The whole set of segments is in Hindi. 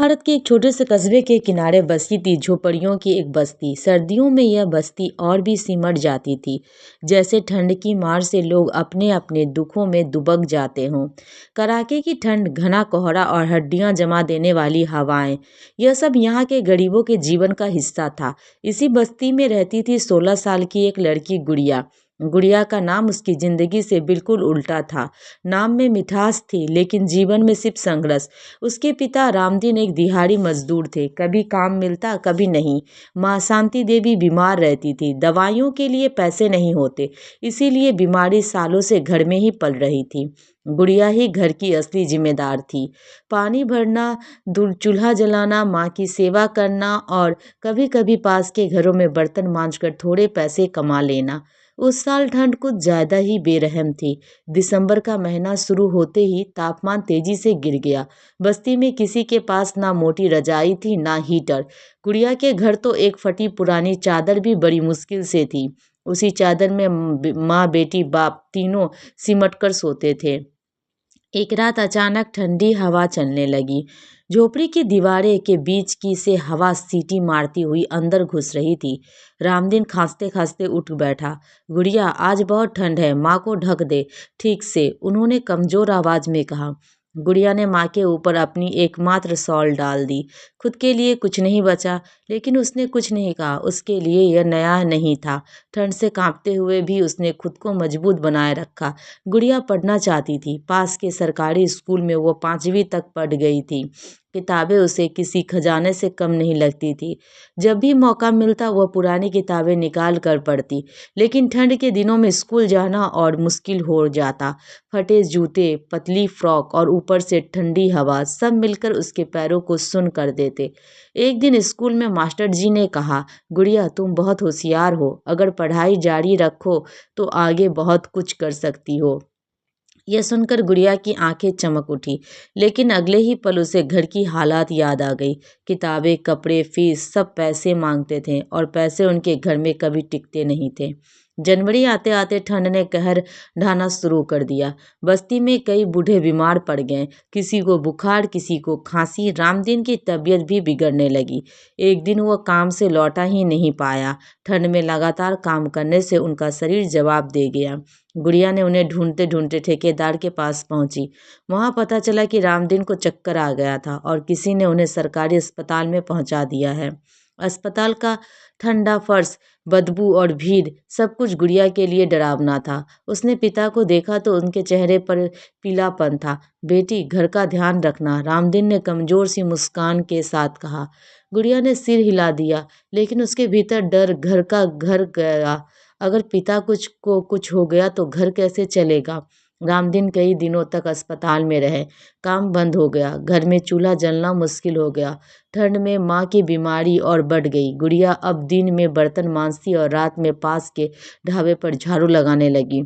भारत के एक छोटे से कस्बे के किनारे बसी थी झोपड़ियों की एक बस्ती। सर्दियों में यह बस्ती और भी सिमट जाती थी, जैसे ठंड की मार से लोग अपने अपने दुखों में दुबक जाते हों। कड़ाके की ठंड, घना कोहरा और हड्डियां जमा देने वाली हवाएं, यह सब यहाँ के गरीबों के जीवन का हिस्सा था। इसी बस्ती में रहती थी 16 साल की एक लड़की, गुड़िया। गुड़िया का नाम उसकी जिंदगी से बिल्कुल उल्टा था। नाम में मिठास थी, लेकिन जीवन में सिर्फ संघर्ष। उसके पिता रामदीन एक दिहाड़ी मजदूर थे, कभी काम मिलता कभी नहीं। माँ शांति देवी बीमार रहती थी, दवाइयों के लिए पैसे नहीं होते, इसीलिए बीमारी सालों से घर में ही पल रही थी। गुड़िया ही घर की असली जिम्मेदार थी। पानी भरना, चूल्हा जलाना, माँ की सेवा करना और कभी कभी पास के घरों में बर्तन मांजकर थोड़े पैसे कमा लेना। उस साल ठंड कुछ ज्यादा ही बेरहम थी। दिसंबर का महीना शुरू होते ही तापमान तेजी से गिर गया। बस्ती में किसी के पास ना मोटी रजाई थी ना हीटर। गुड़िया के घर तो एक फटी पुरानी चादर भी बड़ी मुश्किल से थी। उसी चादर में माँ, बेटी, बाप तीनों सिमट कर सोते थे। एक रात अचानक ठंडी हवा चलने लगी। झोपड़ी की दीवारें के बीच की से हवा सीटी मारती हुई अंदर घुस रही थी। रामदीन खांसते खांसते उठ बैठा। गुड़िया, आज बहुत ठंड है, माँ को ढक दे ठीक से, उन्होंने कमजोर आवाज में कहा। गुड़िया ने माँ के ऊपर अपनी एकमात्र शॉल डाल दी। खुद के लिए कुछ नहीं बचा, लेकिन उसने कुछ नहीं कहा। उसके लिए यह नया नहीं था। ठंड से कांपते हुए भी उसने खुद को मजबूत बनाए रखा। गुड़िया पढ़ना चाहती थी। पास के सरकारी स्कूल में वो 5वीं तक पढ़ गई थी। किताबें उसे किसी खजाने से कम नहीं लगती थी। जब भी मौका मिलता वह पुरानी किताबें निकाल कर पढ़ती। लेकिन ठंड के दिनों में स्कूल जाना और मुश्किल हो जाता। फटे जूते, पतली फ्रॉक और ऊपर से ठंडी हवा, सब मिलकर उसके पैरों को सुन्न कर देते। एक दिन स्कूल में मास्टर जी ने कहा, गुड़िया, तुम बहुत होशियार हो, अगर पढ़ाई जारी रखो तो आगे बहुत कुछ कर सकती हो। यह सुनकर गुड़िया की आंखें चमक उठी, लेकिन अगले ही पल उसे घर की हालात याद आ गई। किताबें, कपड़े, फीस, सब पैसे मांगते थे और पैसे उनके घर में कभी टिकते नहीं थे। जनवरी आते आते ठंड ने कहर ढाना शुरू कर दिया। बस्ती में कई बूढ़े बीमार पड़ गए, किसी को बुखार, किसी को खांसी। रामदीन की तबीयत भी बिगड़ने लगी। एक दिन वह काम से लौटा ही नहीं पाया। ठंड में लगातार काम करने से उनका शरीर जवाब दे गया। गुड़िया ने उन्हें ढूंढते ढूंढते ठेकेदार के पास पहुंची। वहां पता चला कि रामदीन को चक्कर आ गया था और किसी ने उन्हें सरकारी अस्पताल में पहुंचा दिया है। अस्पताल का ठंडा फर्श, बदबू और भीड़, सब कुछ गुड़िया के लिए डरावना था। उसने पिता को देखा तो उनके चेहरे पर पीलापन था। बेटी, घर का ध्यान रखना, रामदीन ने कमजोर सी मुस्कान के साथ कहा। गुड़िया ने सिर हिला दिया, लेकिन उसके भीतर डर घर का घर गया। अगर पिता को कुछ हो गया तो घर कैसे चलेगा। रामदीन कई दिनों तक अस्पताल में रहे। काम बंद हो गया, घर में चूल्हा जलना मुश्किल हो गया। ठंड में माँ की बीमारी और बढ़ गई। गुड़िया अब दिन में बर्तन मांजती और रात में पास के ढाबे पर झाड़ू लगाने लगी।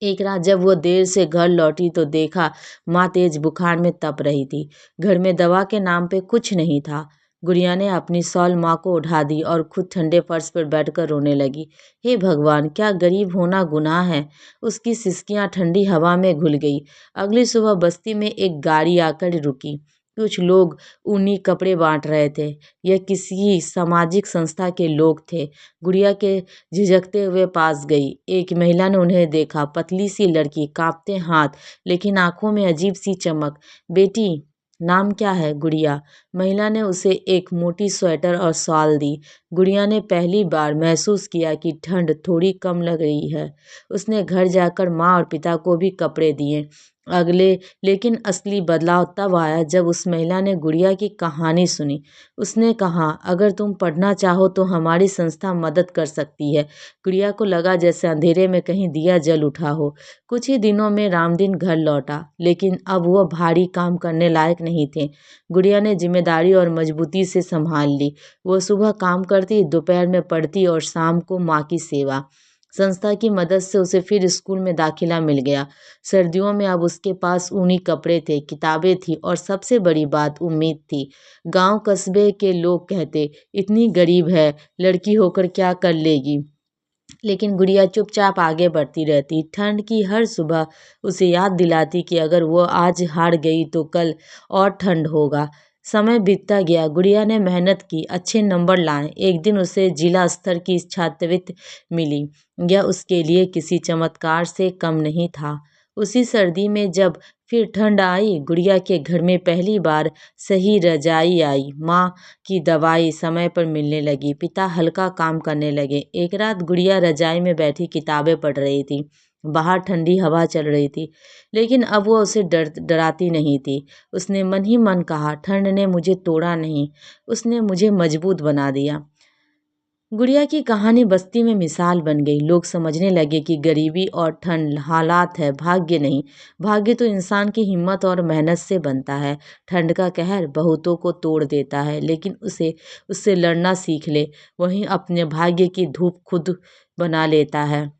एक रात जब वो देर से घर लौटी तो देखा माँ तेज बुखार में तप रही थी। घर में दवा के नाम पे कुछ नहीं था। गुड़िया ने अपनी शॉल माँ को उठा दी और खुद ठंडे फर्श पर बैठकर रोने लगी। हे भगवान, क्या गरीब होना गुनाह है। उसकी सिसकियां ठंडी हवा में घुल गई। अगली सुबह बस्ती में एक गाड़ी आकर रुकी। कुछ लोग ऊनी कपड़े बांट रहे थे। यह किसी सामाजिक संस्था के लोग थे। गुड़िया के झिझकते हुए पास गई। एक महिला ने उन्हें देखा, पतली सी लड़की, कांपते हाथ, लेकिन आंखों में अजीब सी चमक। बेटी, नाम क्या है? गुड़िया। महिला ने उसे एक मोटी स्वेटर और शॉल दी। गुड़िया ने पहली बार महसूस किया कि ठंड थोड़ी कम लग रही है। उसने घर जाकर माँ और पिता को भी कपड़े दिए। अगले लेकिन असली बदलाव तब आया जब उस महिला ने गुड़िया की कहानी सुनी। उसने कहा, अगर तुम पढ़ना चाहो तो हमारी संस्था मदद कर सकती है। गुड़िया को लगा जैसे अंधेरे में कहीं दिया जल उठा हो। कुछ ही दिनों में रामदीन घर लौटा, लेकिन अब वह भारी काम करने लायक नहीं थे। गुड़िया ने जिम्मेदारी और मजबूती से संभाल ली। वो सुबह काम करती, दोपहर में पढ़ती और शाम को माँ की सेवा। संस्था की मदद से उसे फिर स्कूल में दाखिला मिल गया। सर्दियों में अब उसके पास ऊनी कपड़े थे, किताबें थी और सबसे बड़ी बात उम्मीद थी। गांव कस्बे के लोग कहते, इतनी गरीब है, लड़की होकर क्या कर लेगी। लेकिन गुड़िया चुपचाप आगे बढ़ती रहती। ठंड की हर सुबह उसे याद दिलाती कि अगर वो आज हार गई तो कल और ठंड होगा। समय बीतता गया। गुड़िया ने मेहनत की, अच्छे नंबर लाए। एक दिन उसे जिला स्तर की छात्रवृत्ति मिली। यह उसके लिए किसी चमत्कार से कम नहीं था। उसी सर्दी में जब फिर ठंड आई, गुड़िया के घर में पहली बार सही रजाई आई। माँ की दवाई समय पर मिलने लगी। पिता हल्का काम करने लगे। एक रात गुड़िया रजाई में बैठी किताबें पढ़ रही थी। बाहर ठंडी हवा चल रही थी, लेकिन अब वह उसे डराती नहीं थी। उसने मन ही मन कहा, ठंड ने मुझे तोड़ा नहीं, उसने मुझे मजबूत बना दिया। गुड़िया की कहानी बस्ती में मिसाल बन गई। लोग समझने लगे कि गरीबी और ठंड हालात है, भाग्य नहीं। भाग्य तो इंसान की हिम्मत और मेहनत से बनता है। ठंड का कहर बहुतों को तोड़ देता है, लेकिन उससे लड़ना सीख ले, वहीं अपने भाग्य की धूप खुद बना लेता है।